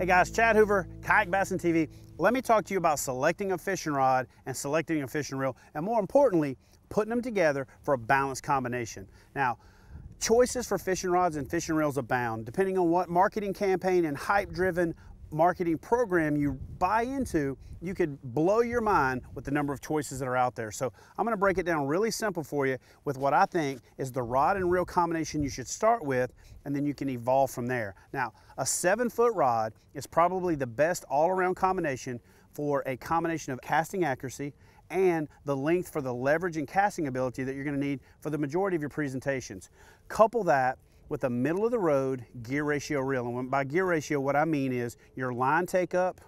Hey guys, Chad Hoover, Kayak Bassin TV. Let me talk to you about selecting a fishing rod and selecting a fishing reel, and more importantly, putting them together for a balanced combination. Now, choices for fishing rods and fishing reels abound. Depending on what marketing campaign and hype-driven marketing program you buy into, you could blow your mind with the number of choices that are out there. So I'm going to break it down really simple for you with what I think is the rod and reel combination you should start with, and then you can evolve from there. Now, a 7-foot rod is probably the best all-around combination for a combination of casting accuracy and the length for the leverage and casting ability that you're going to need for the majority of your presentations. Couple that with a middle of the road gear ratio reel. And by gear ratio, what I mean is your line take up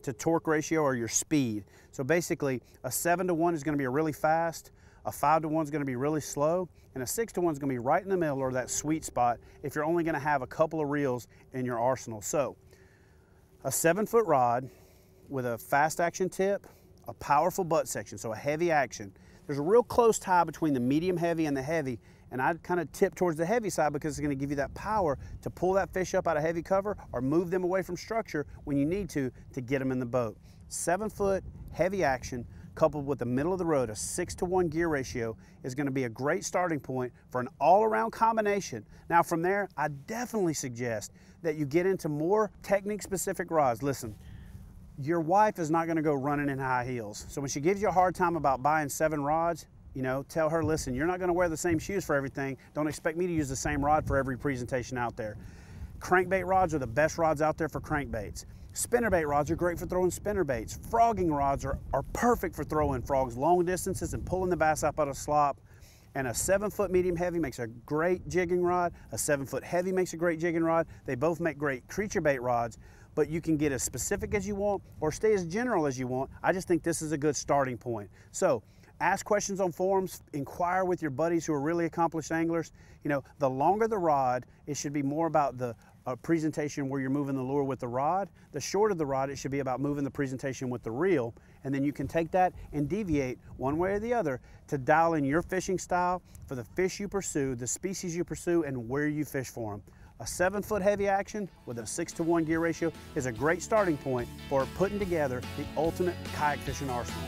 to torque ratio or your speed. So basically a 7-to-1 is going to be really fast, a 5-to-1 is going to be really slow, and a 6-to-1 is going to be right in the middle, or that sweet spot, if you're only going to have a couple of reels in your arsenal. So a 7-foot rod with a fast action tip, a powerful butt section, so a heavy action. There's a real close tie between the medium heavy and the heavy, and I'd kind of tip towards the heavy side because it's going to give you that power to pull that fish up out of heavy cover or move them away from structure when you need to get them in the boat. 7-foot heavy action coupled with the middle of the road, a 6-to-1 gear ratio, is going to be a great starting point for an all-around combination. Now from there, I definitely suggest that you get into more technique-specific rods. Listen, your wife is not going to go running in high heels. So when she gives you a hard time about buying 7 rods, you know, tell her, listen, you're not going to wear the same shoes for everything. Don't expect me to use the same rod for every presentation out there. Crankbait rods are the best rods out there for crankbaits. Spinnerbait rods are great for throwing spinnerbaits. Frogging rods are perfect for throwing frogs long distances and pulling the bass up out of slop. And a 7-foot medium heavy makes a great jigging rod. A 7-foot heavy makes a great jigging rod. They both make great creature bait rods, but you can get as specific as you want or stay as general as you want. I just think this is a good starting point. So ask questions on forums, inquire with your buddies who are really accomplished anglers. You know, the longer the rod, it should be more about the presentation where you're moving the lure with the rod. The shorter the rod, it should be about moving the presentation with the reel. And then you can take that and deviate one way or the other to dial in your fishing style for the fish you pursue, the species you pursue, and where you fish for them. A 7-foot heavy action with a 6-to-1 gear ratio is a great starting point for putting together the ultimate kayak fishing arsenal.